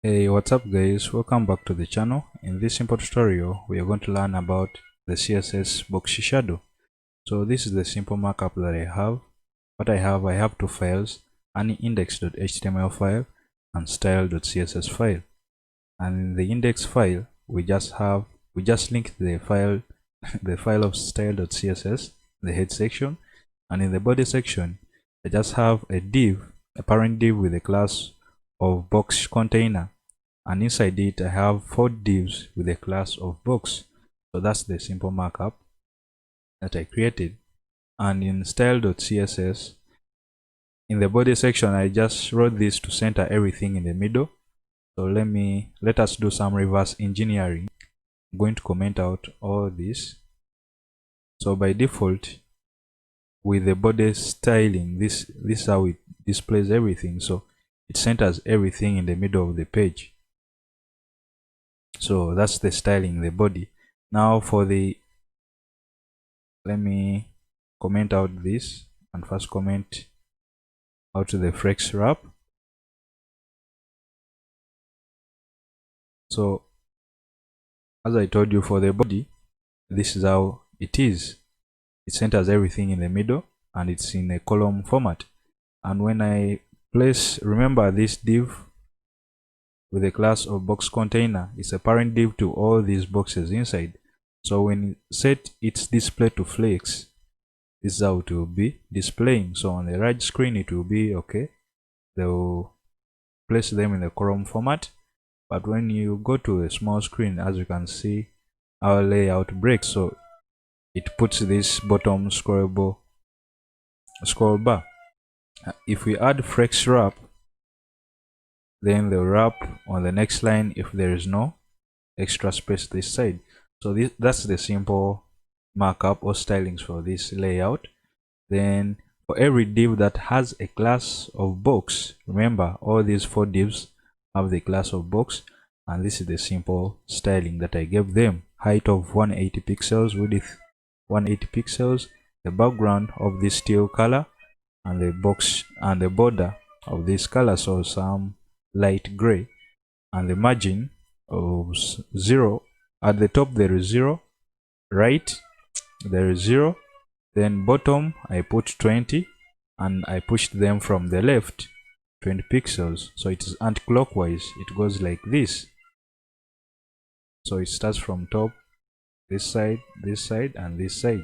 Hey, what's up guys, welcome back to the channel. In this simple tutorial we are going to learn about the CSS Box Shadow. So this is the simple markup that I have. I have two files, an index.html file and style.css file. And in the index file we just link the file the file of style.css, the head section, and in the body section I just have a parent div with a class of box container, and inside it I have 4 divs with a class of box. So that's the simple markup that I created. And in style.css, in the body section I just wrote this to center everything in the middle. So let us do some reverse engineering. I'm going to comment out all this. So by default, with the body styling, this is how it displays everything. So it centers everything in the middle of the page. So that's the styling, the body. Now for the, let me comment out this and first comment out the flex wrap. So as I told you, for the body, this is how it is. It centers everything in the middle and it's in a column format. And when I place, remember this div with a class of box container is a parent div to all these boxes inside. So when you set its display to flex, this is how it will be displaying. So on the right screen it will be okay, they will place them in the column format. But when you go to a small screen, as you can see, our layout breaks, so it puts this bottom scroll bar. If we add flex wrap, then the wrap on the next line if there is no extra space this side. So that's the simple markup or stylings for this layout. Then for every div that has a class of box, remember all these 4 divs have the class of box, and this is the simple styling that I gave them. Height of 180 pixels, width 180 pixels, the background of this teal color, and the box and the border of this color, so some light gray, and the margin of 0. At the top there is 0, right there is 0, then bottom I put 20, and I pushed them from the left 20 pixels, so it is anti-clockwise. It goes like this. So it starts from top, this side, and this side.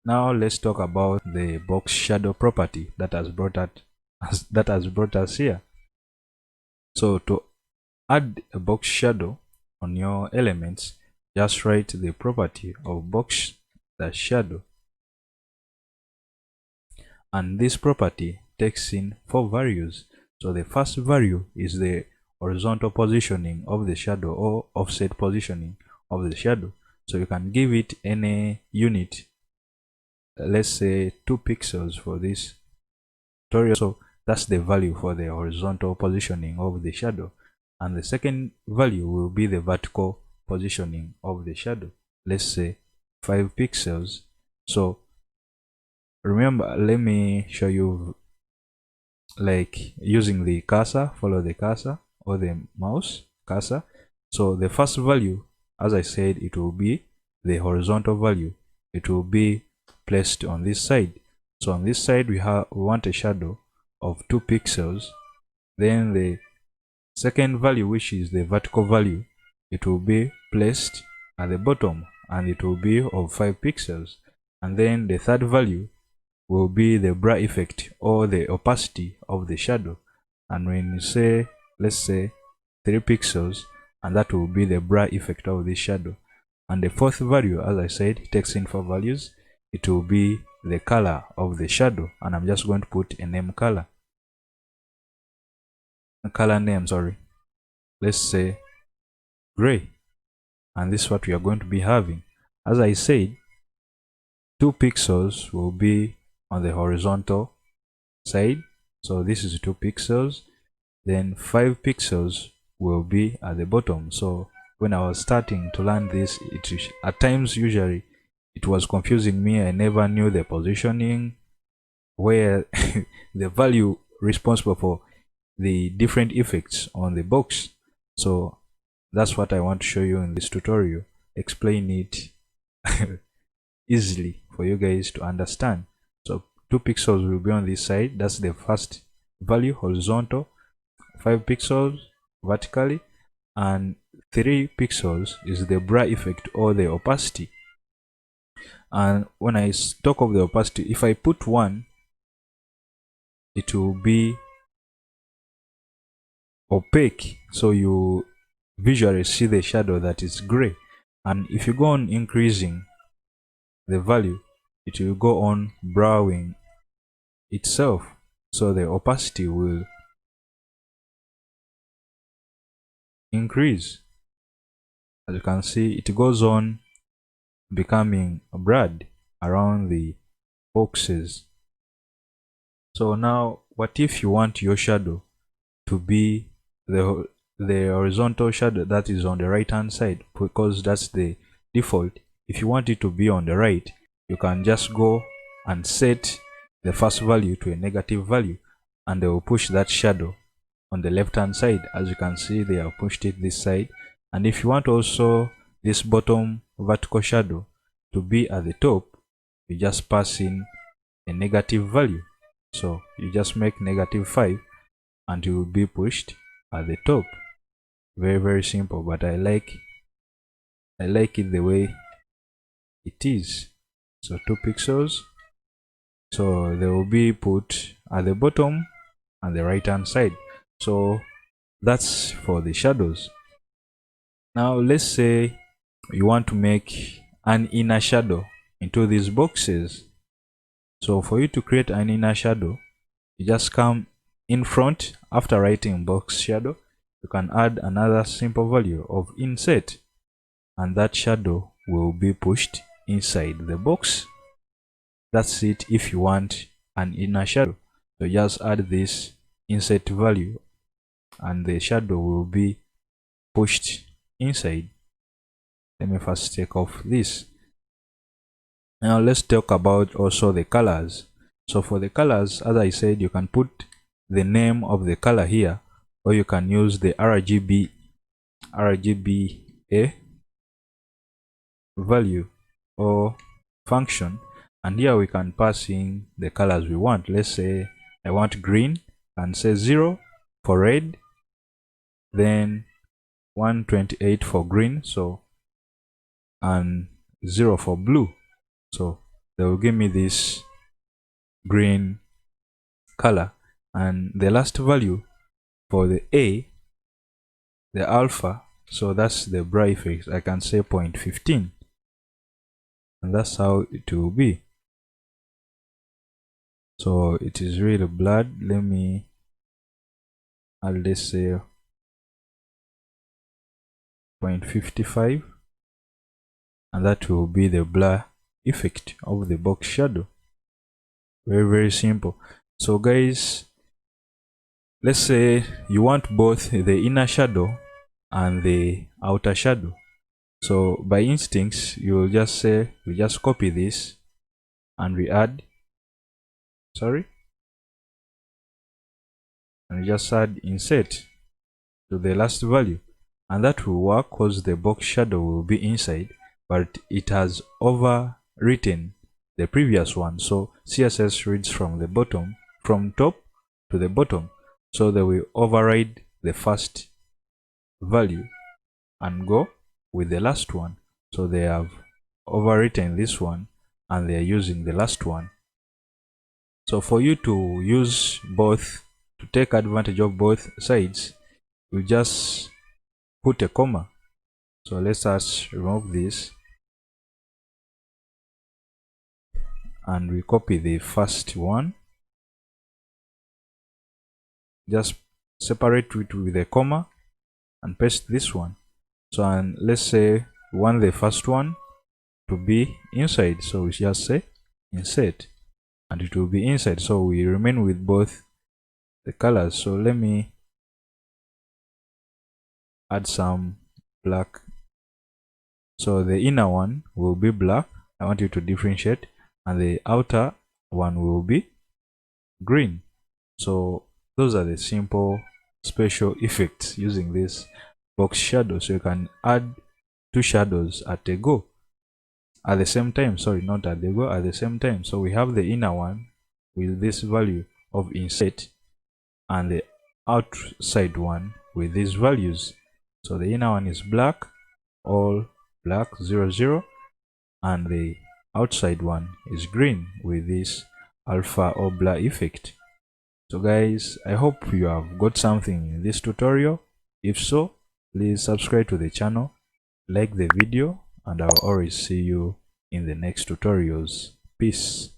Now let's talk about the box shadow property that has brought us here. So to add a box shadow on your elements, just write the property of box shadow, and this property takes in 4 values. So the first value is the horizontal positioning of the shadow or offset positioning of the shadow. So you can give it any unit, let's say 2 pixels for this tutorial. So that's the value for the horizontal positioning of the shadow. And the second value will be the vertical positioning of the shadow, let's say 5 pixels. So remember, let me show you, like using the cursor, follow the cursor or the mouse cursor. So the first value, as I said, it will be the horizontal value. It will be placed on this side. So on this side we want a shadow of 2 pixels. Then the second value, which is the vertical value, it will be placed at the bottom and it will be of 5 pixels. And then the third value will be the blur effect or the opacity of the shadow, and when you say, let's say 3 pixels, and that will be the blur effect of this shadow. And the fourth value, as I said, it takes in 4 values. It will be the color of the shadow, and I'm just going to put a name color, sorry, let's say gray, and this is what we are going to be having. As I said, 2 pixels will be on the horizontal side, so this is 2 pixels. Then 5 pixels will be at the bottom. So when I was starting to learn this, at times usually it was confusing me. I never knew the positioning, where the value responsible for the different effects on the box. So that's what I want to show you in this tutorial, explain it easily for you guys to understand. So 2 pixels will be on this side, that's the first value, horizontal, 5 pixels vertically, and 3 pixels is the blur effect or the opacity. And when I talk of the opacity, if I put 1, it will be opaque, so you visually see the shadow that is gray. And if you go on increasing the value, it will go on blurring itself, so the opacity will increase. As you can see, it goes on becoming blurred around the boxes. So now, what if you want your shadow to be the horizontal shadow that is on the right hand side, because that's the default? If you want it to be on the right, you can just go and set the first value to a negative value, and they will push that shadow on the left hand side. As you can see, they have pushed it this side. And if you want also this bottom vertical shadow to be at the top, you just pass in a negative value. So you just make -5 and you will be pushed at the top. Very simple, but I like it the way it is. So 2 pixels, so they will be put at the bottom and the right hand side. So that's for the shadows. Now let's say you want to make an inner shadow into these boxes. So for you to create an inner shadow, you just come in front. After writing box shadow, you can add another simple value of inset, and that shadow will be pushed inside the box. That's it if you want an inner shadow. So just add this inset value and the shadow will be pushed inside. Let me first take off this. Now let's talk about also the colors. So for the colors, as I said, you can put the name of the color here, or you can use the RGBA value or function, and here we can pass in the colors we want. Let's say I want green, and say 0 for red, then 128 for green, so, and 0 for blue. So they will give me this green color. And the last value for the A, the alpha, so that's the blur effect, I can say 0.15, and that's how it will be. So it is really blurred. Let me add, let's say 0.55, and that will be the blur effect of the box shadow. Very simple. So guys, let's say you want both the inner shadow and the outer shadow. So by instincts, you will just say, we just copy this and we add, and we just add inset to the last value, and that will work because the box shadow will be inside, but it has overwritten the previous one. So CSS reads from the bottom, from top to the bottom, so they will override the first value and go with the last one. So they have overwritten this one and they are using the last one. So for you to use both, to take advantage of both sides, you just put a comma. So let's just remove this and we copy the first one, just separate it with a comma and paste this one. So, and let's say we want the first one to be inside, so we just say insert and it will be inside. So we remain with both the colors. So let me add some black. So the inner one will be black, I want you to differentiate, and the outer one will be green. So Those are the simple special effects using this box shadow. So you can add two shadows at a go, at the same time. Sorry, not at the go, at the same time. So we have the inner one with this value of insert, and the outside one with these values. So the inner one is black, all black 00, and the outside one is green with this alpha or blur effect. So guys, I hope you have got something in this tutorial. If so, please subscribe to the channel, like the video, and I'll always see you in the next tutorials. Peace.